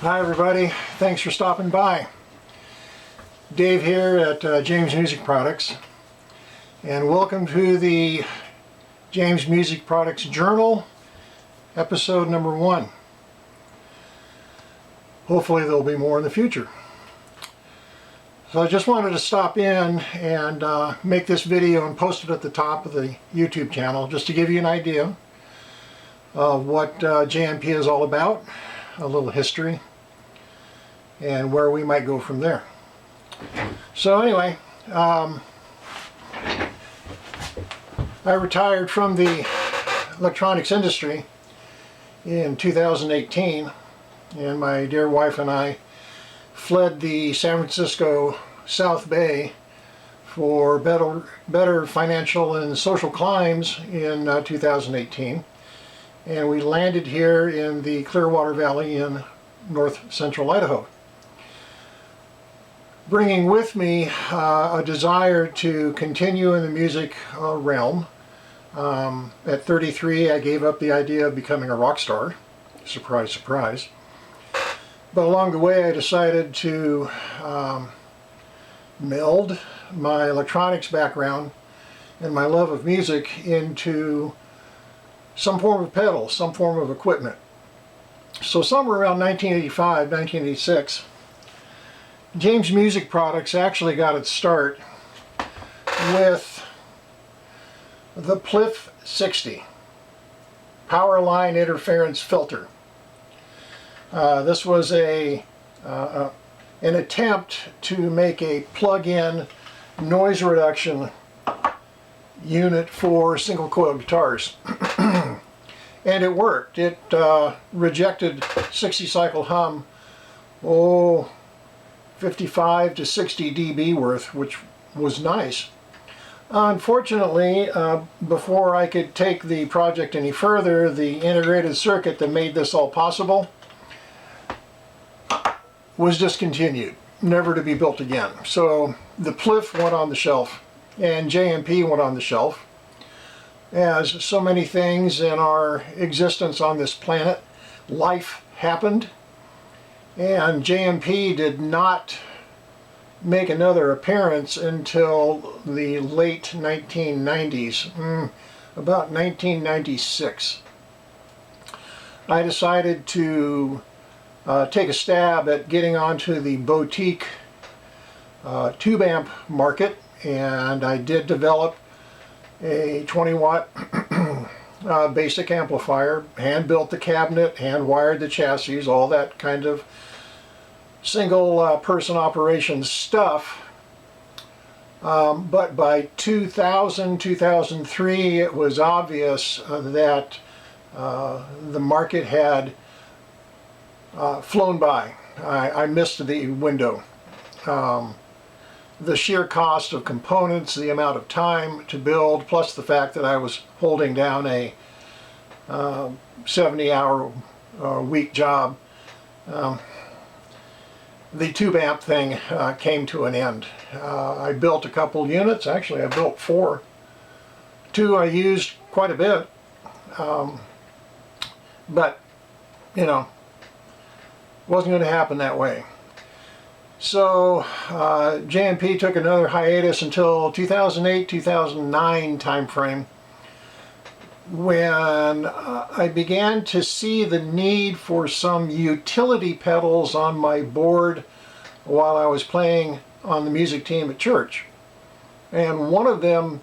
Hi everybody, thanks for stopping by. Dave here at James Music Products, and welcome to the James Music Products Journal, episode number 1. Hopefully there'll be more in the future. So I just wanted to stop in and make this video and post it at the top of the YouTube channel just to give you an idea of what JMP is all about, a little history, and where we might go from there. So anyway, I retired from the electronics industry in 2018, and my dear wife and I fled the San Francisco South Bay for better financial and social climes in 2018, and we landed here in the Clearwater Valley in north central Idaho, bringing with me a desire to continue in the music realm. At 33, I gave up the idea of becoming a rock star. Surprise, surprise. But along the way, I decided to meld my electronics background and my love of music into some form of pedal, some form of equipment. So somewhere around 1985, 1986, James Music Products actually got its start with the PLIF 60 power line interference filter. This was an attempt to make a plug-in noise reduction unit for single coil guitars. And it worked. It rejected 60 cycle hum, 55 to 60 dB worth, which was nice. Unfortunately, before I could take the project any further, the integrated circuit that made this all possible was discontinued, never to be built again. So the PLIF went on the shelf and JMP went on the shelf. As so many things in our existence on this planet, life happened, and JMP did not make another appearance until the late 1990s, about 1996. I decided to take a stab at getting onto the boutique tube amp market, and I did develop a 20 watt basic amplifier, hand built the cabinet, hand wired the chassis, all that kind of single person operation stuff. But by 2000, 2003, it was obvious that the market had flown by. I missed the window. The sheer cost of components, the amount of time to build, plus the fact that I was holding down a 70-hour week job, the tube amp thing came to an end. I built a couple units. Actually, I built 4. 2 I used quite a bit, but you know, wasn't going to happen that way. So JMP took another hiatus until 2008-2009 time frame, when I began to see the need for some utility pedals on my board while I was playing on the music team at church. And one of them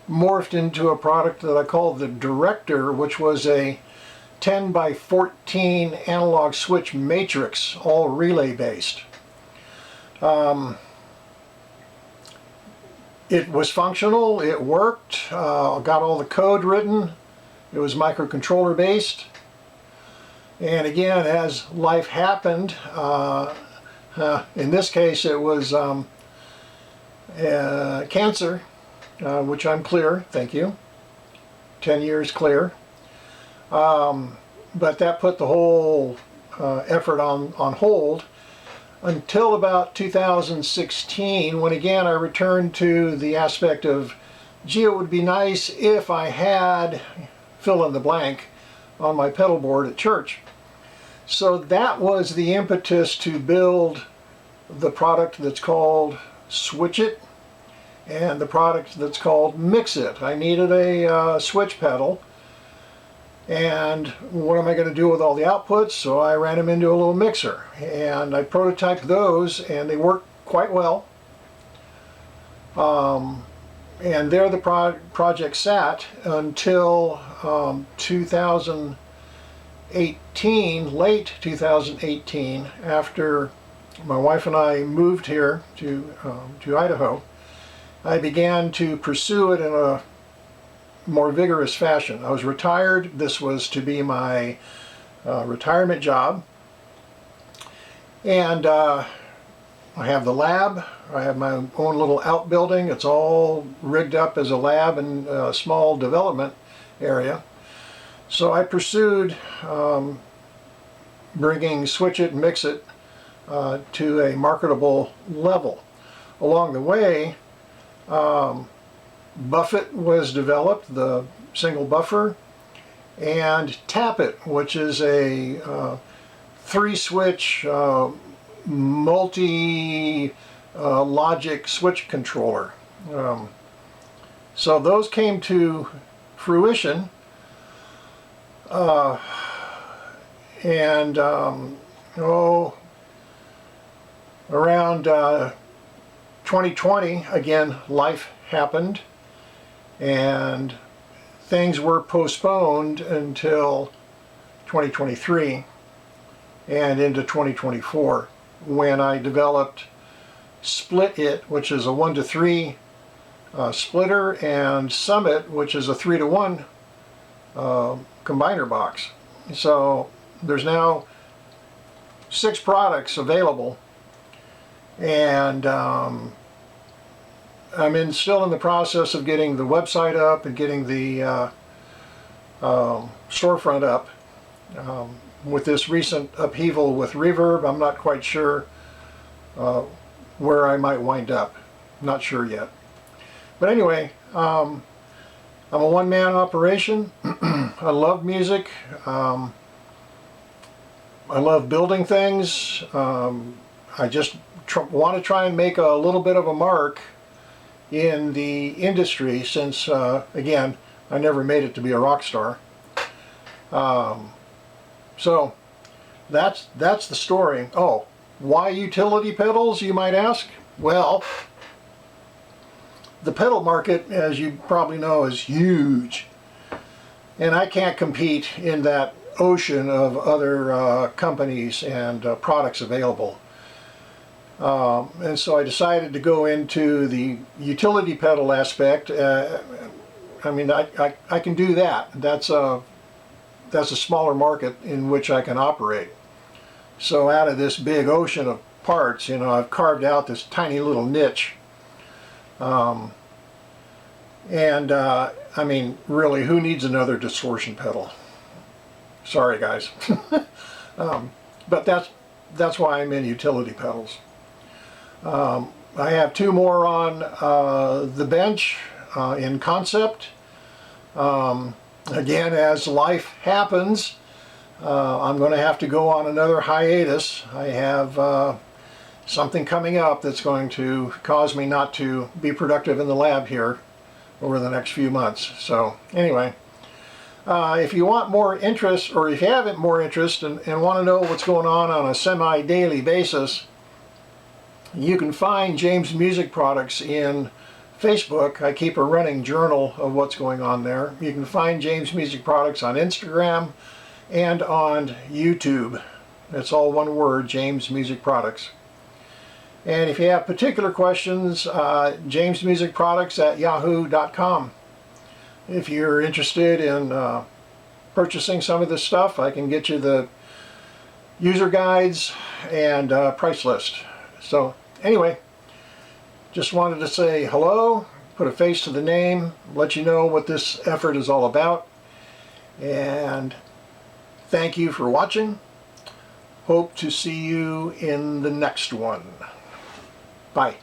morphed into a product that I called the Director, which was a 10 by 14 analog switch matrix, all relay based. It was functional, it worked, got all the code written, it was microcontroller based, and again, as life happened, in this case it was cancer, which I'm clear, thank you, 10 years clear, but that put the whole effort on hold until about 2016, when again I returned to the aspect of, gee, it would be nice if I had fill in the blank on my pedal board at church. So that was the impetus to build the product that's called Switch It and the product that's called Mix It. I needed a switch pedal, and what am I going to do with all the outputs? So I ran them into a little mixer, and I prototyped those, and they worked quite well. And there the project sat until 2018, late 2018, after my wife and I moved here to Idaho. I began to pursue it in a more vigorous fashion. I was retired. This was to be my retirement job. And I have the lab. I have my own little outbuilding. It's all rigged up as a lab and a small development area. So I pursued bringing Switch It and Mix It to a marketable level. Along the way, Buffet was developed, the single buffer, and Tap It, which is a 3-switch multi-logic switch controller. So those came to fruition, and around 2020, again, life happened, and things were postponed until 2023 and into 2024, when I developed Split It, which is a 1-to-3 splitter, and Summit, which is a 3-to-1 combiner box. So there's now 6 products available, and I'm still in the process of getting the website up and getting the storefront up. With this recent upheaval with Reverb, I'm not quite sure where I might wind up. Not sure yet. But anyway, I'm a one-man operation. I love music. I love building things. I just want to try and make a little bit of a mark in the industry, since again, I never made it to be a rock star. So that's the story. Oh, why utility pedals, you might ask? Well, the pedal market, as you probably know, is huge, and I can't compete in that ocean of other companies and products available. And so I decided to go into the utility pedal aspect. I mean, I can do that. That's a smaller market in which I can operate. So out of this big ocean of parts, I've carved out this tiny little niche. I mean, really, who needs another distortion pedal? Sorry, guys. But that's why I'm in utility pedals. I have 2 more on the bench in concept. Again, as life happens, I'm going to have to go on another hiatus. I have something coming up that's going to cause me not to be productive in the lab here over the next few months. So anyway, if you want more interest, or if you have more interest and want to know what's going on a semi-daily basis, you can find James Music Products in Facebook. I keep a running journal of what's going on there. You can find James Music Products on Instagram and on YouTube. It's all one word, James Music Products. And if you have particular questions, jamesmusicproducts@yahoo.com. If you're interested in purchasing some of this stuff, I can get you the user guides and price list. So anyway, just wanted to say hello, put a face to the name, let you know what this effort is all about, and thank you for watching. Hope to see you in the next one. Bye.